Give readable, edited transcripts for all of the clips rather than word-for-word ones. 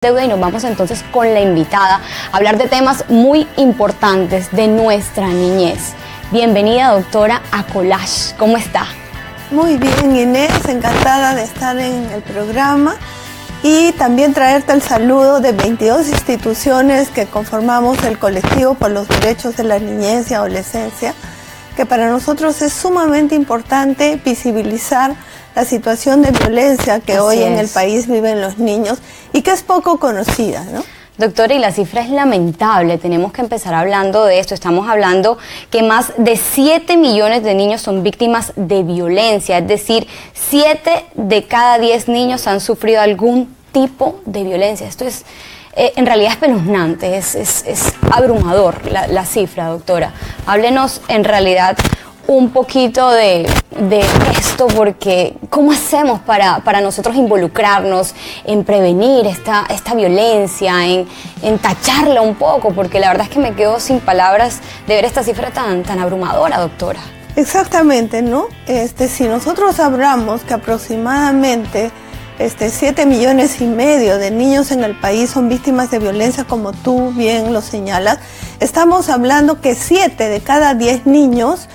Deuda y nos vamos entonces con la invitada a hablar de temas muy importantes de nuestra niñez. Bienvenida, doctora, a Collage. ¿Cómo está? Muy bien, Inés, encantada de estar en el programa y también traerte el saludo de 22 instituciones que conformamos el colectivo por los derechos de la niñez y adolescencia, que para nosotros es sumamente importante visibilizar la situación de violencia que hoy en el país viven los niños y que es poco conocida, ¿no? Doctora, y la cifra es lamentable, tenemos que empezar hablando de esto. Estamos hablando que más de 7 millones de niños son víctimas de violencia, es decir, 7 de cada 10 niños han sufrido algún tipo de violencia. Esto es, en realidad, espeluznante, es abrumador la cifra, doctora. Háblenos en realidad un poquito de esto, porque ¿cómo hacemos para nosotros involucrarnos en prevenir esta violencia, en tacharla un poco? Porque la verdad es que me quedo sin palabras de ver esta cifra tan abrumadora, doctora. Exactamente, ¿no? Si nosotros hablamos que aproximadamente 7 millones y medio de niños en el país son víctimas de violencia, como tú bien lo señalas, estamos hablando que 7 de cada 10 niños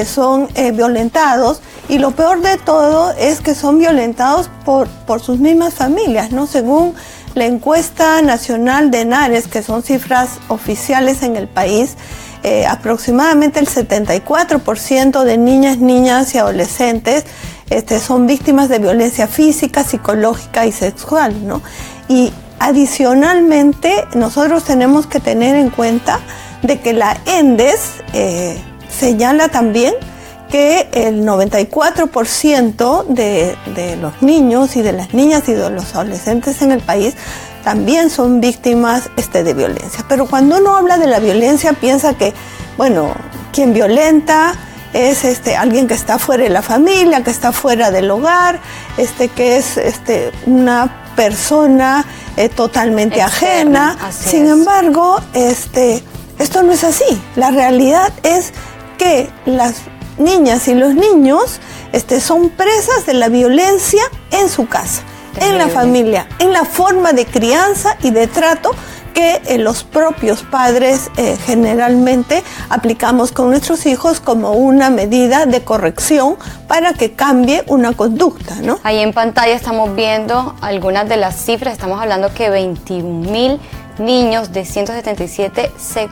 son violentados, y lo peor de todo es que son violentados por sus mismas familias, ¿no? Según la encuesta nacional de ENARES, que son cifras oficiales en el país, aproximadamente el 74% de niñas y adolescentes son víctimas de violencia física, psicológica y sexual, ¿no? Y adicionalmente nosotros tenemos que tener en cuenta de que la ENDES señala también que el 94% de los niños y de las niñas y de los adolescentes en el país también son víctimas de violencia. Pero cuando uno habla de la violencia piensa que, bueno, quien violenta es alguien que está fuera de la familia, que está fuera del hogar, que es una persona totalmente ajena. Sin embargo, esto no es así. La realidad es que las niñas y los niños son presas de la violencia en su casa, en la familia, en la forma de crianza y de trato que los propios padres generalmente aplicamos con nuestros hijos como una medida de corrección para que cambie una conducta, ¿no? Ahí en pantalla estamos viendo algunas de las cifras. Estamos hablando que 21.000 niños de 177 se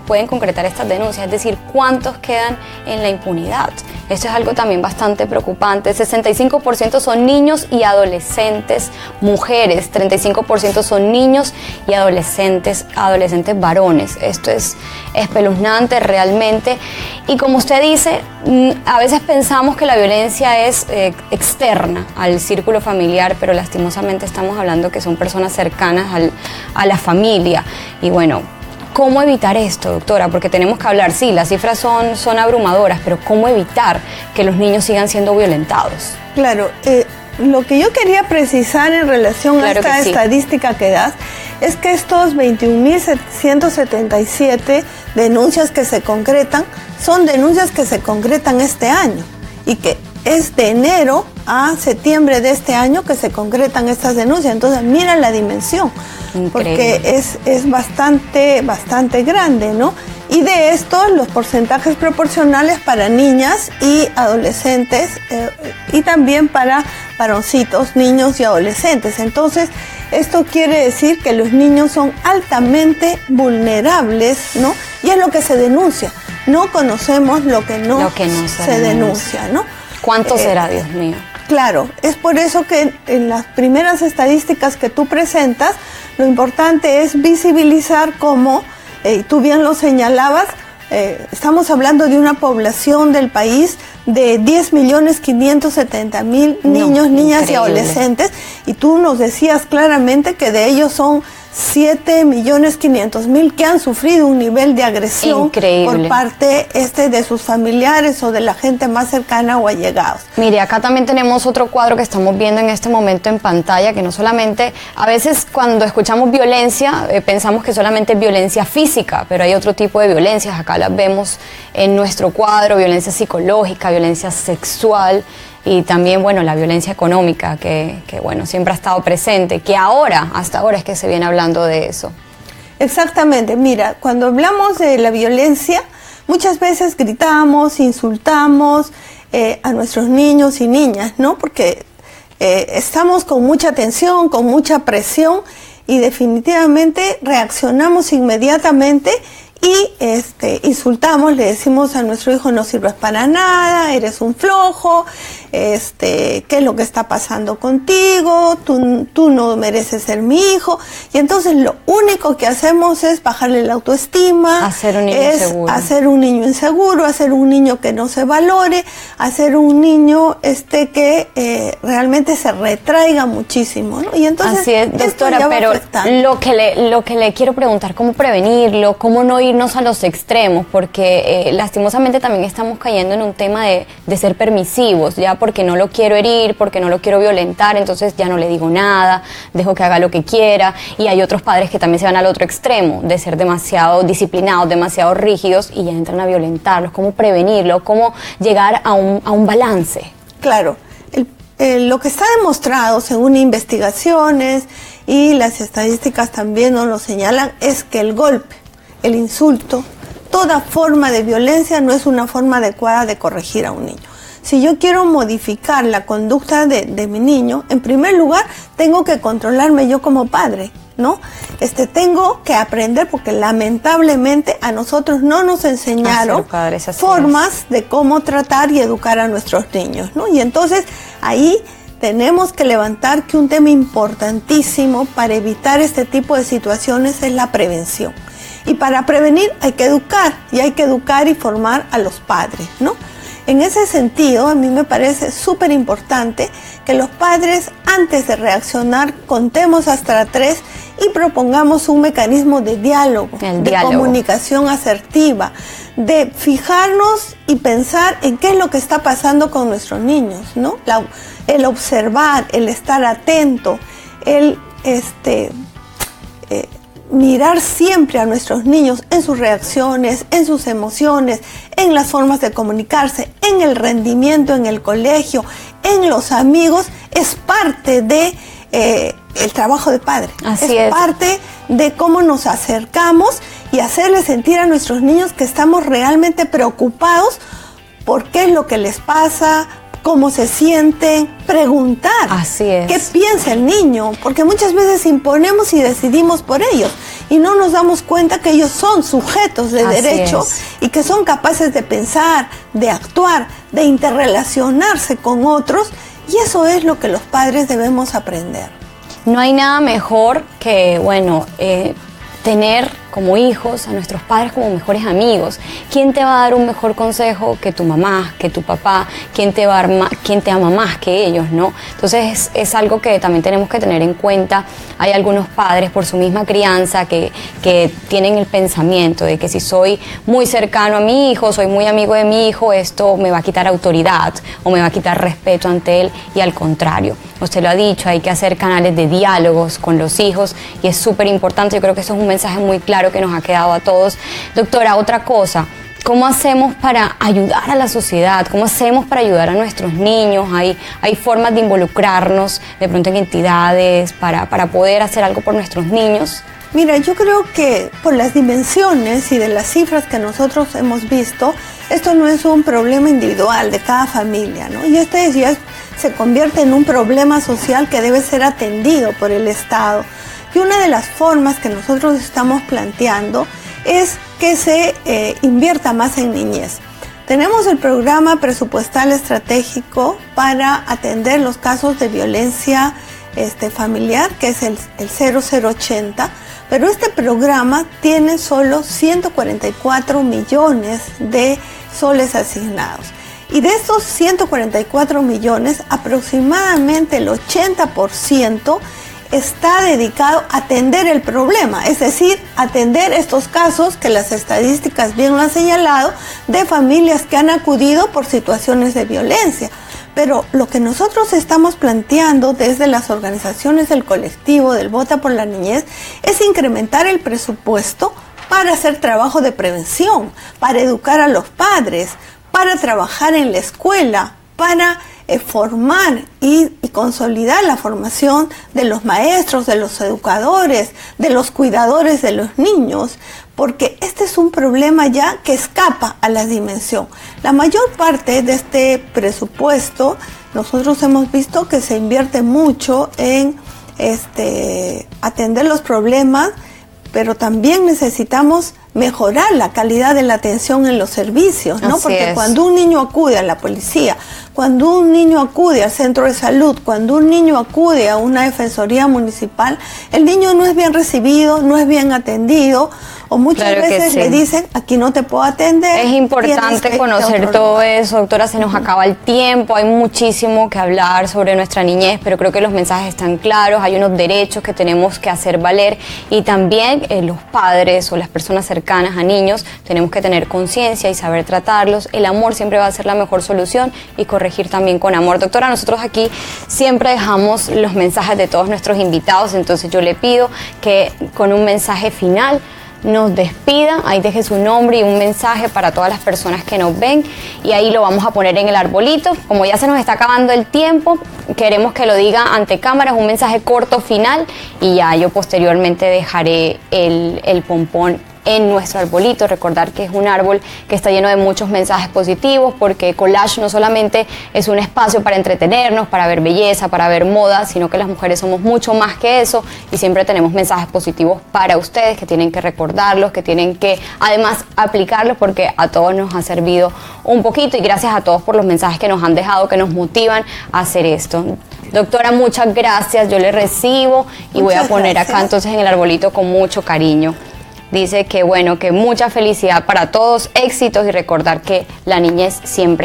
pueden concretar estas denuncias, es decir, ¿cuántos quedan en la impunidad? Esto es algo también bastante preocupante. 65% son niños y adolescentes mujeres, 35% son niños y adolescentes varones. Esto es espeluznante realmente. Y como usted dice, a veces pensamos que la violencia es externa al círculo familiar, pero lastimosamente estamos hablando que son personas cercanas a la familia. Y bueno, ¿cómo evitar esto, doctora? Porque tenemos que hablar, sí, las cifras son abrumadoras, pero ¿cómo evitar que los niños sigan siendo violentados? Claro, lo que yo quería precisar en relación a esta estadística que das es que estos 21.177 denuncias que se concretan son denuncias que se concretan este año, y que es de enero a septiembre de este año que se concretan estas denuncias. Entonces mira la dimensión. Increíble. Porque es bastante grande, ¿no? Y de estos, los porcentajes proporcionales para niñas y adolescentes y también para varoncitos, niños y adolescentes. Entonces, esto quiere decir que los niños son altamente vulnerables, ¿no? Y es lo que se denuncia. No conocemos lo que no se denuncia, ¿no? ¿Cuánto será, Dios mío? Claro, es por eso que en las primeras estadísticas que tú presentas, lo importante es visibilizar cómo, tú bien lo señalabas, estamos hablando de una población del país de 10.570.000 niños, niñas y adolescentes, y tú nos decías claramente que de ellos son 7.500.000 que han sufrido un nivel de agresión por parte de sus familiares o de la gente más cercana o allegados. Mire, acá también tenemos otro cuadro que estamos viendo en este momento en pantalla, que no solamente, a veces cuando escuchamos violencia, pensamos que solamente es violencia física, pero hay otro tipo de violencias. Acá las vemos en nuestro cuadro: violencia psicológica, violencia sexual, y también, bueno, la violencia económica que bueno, siempre ha estado presente, que ahora, hasta ahora es que se viene hablando de eso. Exactamente, mira, cuando hablamos de la violencia, muchas veces gritamos, insultamos a nuestros niños y niñas, ¿no? Porque estamos con mucha tensión, con mucha presión y definitivamente reaccionamos inmediatamente y insultamos, le decimos a nuestro hijo no sirves para nada, eres un flojo, qué es lo que está pasando contigo, tú no mereces ser mi hijo, y entonces lo único que hacemos es bajarle la autoestima, hacer un niño inseguro, hacer un niño inseguro, hacer un niño que no se valore, hacer un niño que realmente se retraiga muchísimo, ¿no? Y entonces así es, doctora, pero lo que le quiero preguntar, ¿cómo prevenirlo? ¿Cómo no irnos a los extremos? Porque lastimosamente también estamos cayendo en un tema de ser permisivos, ya porque no lo quiero herir, porque no lo quiero violentar, entonces ya no le digo nada, dejo que haga lo que quiera, y hay otros padres que también se van al otro extremo, de ser demasiado disciplinados, demasiado rígidos, y ya entran a violentarlos. ¿Cómo prevenirlo? ¿Cómo llegar a un balance? Claro, lo que está demostrado según investigaciones y las estadísticas también nos lo señalan, es que el golpe, el insulto, toda forma de violencia no es una forma adecuada de corregir a un niño. Si yo quiero modificar la conducta de mi niño, en primer lugar tengo que controlarme yo como padre, ¿no? Tengo que aprender, porque lamentablemente a nosotros no nos enseñaron formas de cómo tratar y educar a nuestros niños, ¿no? Y entonces ahí tenemos que levantar que un tema importantísimo para evitar este tipo de situaciones es la prevención. Y para prevenir hay que educar, y hay que educar y formar a los padres, ¿no? En ese sentido, a mí me parece súper importante que los padres, antes de reaccionar, contemos hasta 3 y propongamos un mecanismo de diálogo, comunicación asertiva, de fijarnos y pensar en qué es lo que está pasando con nuestros niños, ¿no? El observar, el estar atento, el mirar siempre a nuestros niños en sus reacciones, en sus emociones, en las formas de comunicarse, en el rendimiento en el colegio, en los amigos, es parte de el trabajo de padre. Así es parte de cómo nos acercamos y hacerles sentir a nuestros niños que estamos realmente preocupados por qué es lo que les pasa, cómo se sienten, preguntar. Así es. ¿Qué piensa el niño? Porque muchas veces imponemos y decidimos por ellos y no nos damos cuenta que ellos son sujetos de derecho y que son capaces de pensar, de actuar, de interrelacionarse con otros, y eso es lo que los padres debemos aprender. No hay nada mejor que, bueno, tener como hijos a nuestros padres como mejores amigos. ¿Quién te va a dar un mejor consejo que tu mamá, que tu papá? ¿Quién te ama más que ellos, no? Entonces es algo que también tenemos que tener en cuenta. Hay algunos padres por su misma crianza que tienen el pensamiento de que si soy muy cercano a mi hijo, soy muy amigo de mi hijo, esto me va a quitar autoridad o me va a quitar respeto ante él, y al contrario. Usted lo ha dicho, hay que hacer canales de diálogos con los hijos y es súper importante. Yo creo que eso es un mensaje muy claro que nos ha quedado a todos. Doctora, otra cosa, ¿cómo hacemos para ayudar a la sociedad? ¿Cómo hacemos para ayudar a nuestros niños? ¿Hay formas de involucrarnos de pronto en entidades para poder hacer algo por nuestros niños? Mira, yo creo que por las dimensiones y de las cifras que nosotros hemos visto, esto no es un problema individual de cada familia, ¿no? Y ya se convierte en un problema social que debe ser atendido por el Estado. Y una de las formas que nosotros estamos planteando es que se invierta más en niñez. Tenemos el programa presupuestal estratégico para atender los casos de violencia familiar, que es el 0080, pero este programa tiene solo 144 millones de soles asignados. Y de estos 144 millones, aproximadamente el 80% está dedicado a atender el problema, es decir, atender estos casos que las estadísticas bien lo han señalado, de familias que han acudido por situaciones de violencia. Pero lo que nosotros estamos planteando desde las organizaciones del colectivo del Vota por la Niñez es incrementar el presupuesto para hacer trabajo de prevención, para educar a los padres, para trabajar en la escuela, para formar y consolidar la formación de los maestros, de los educadores, de los cuidadores de los niños, porque este es un problema ya que escapa a la dimensión. La mayor parte de este presupuesto, nosotros hemos visto que se invierte mucho en atender los problemas, pero también necesitamos mejorar la calidad de la atención en los servicios, ¿no? Porque cuando un niño acude a la policía, cuando un niño acude al centro de salud, cuando un niño acude a una defensoría municipal, el niño no es bien recibido, no es bien atendido, o muchas veces le dicen, aquí no te puedo atender. Es importante conocer todo eso, doctora, se nos acaba el tiempo, hay muchísimo que hablar sobre nuestra niñez, pero creo que los mensajes están claros, hay unos derechos que tenemos que hacer valer, y también los padres o las personas cercanas a niños tenemos que tener conciencia y saber tratarlos. El amor siempre va a ser la mejor solución, y corregir también con amor. Doctora, nosotros aquí siempre dejamos los mensajes de todos nuestros invitados, entonces yo le pido que con un mensaje final nos despida, ahí deje su nombre y un mensaje para todas las personas que nos ven, y ahí lo vamos a poner en el arbolito. Como ya se nos está acabando el tiempo, queremos que lo diga ante cámaras, un mensaje corto final, y ya yo posteriormente dejaré el pompón en nuestro arbolito. Recordar que es un árbol que está lleno de muchos mensajes positivos, porque Collage no solamente es un espacio para entretenernos, para ver belleza, para ver moda, sino que las mujeres somos mucho más que eso, y siempre tenemos mensajes positivos para ustedes, que tienen que recordarlos, que tienen que además aplicarlos, porque a todos nos ha servido un poquito, y gracias a todos por los mensajes que nos han dejado, que nos motivan a hacer esto. Doctora, muchas gracias, yo le recibo y voy a poner acá entonces en el arbolito con mucho cariño. Dice que bueno, que mucha felicidad para todos, éxitos, y recordar que la niñez siempre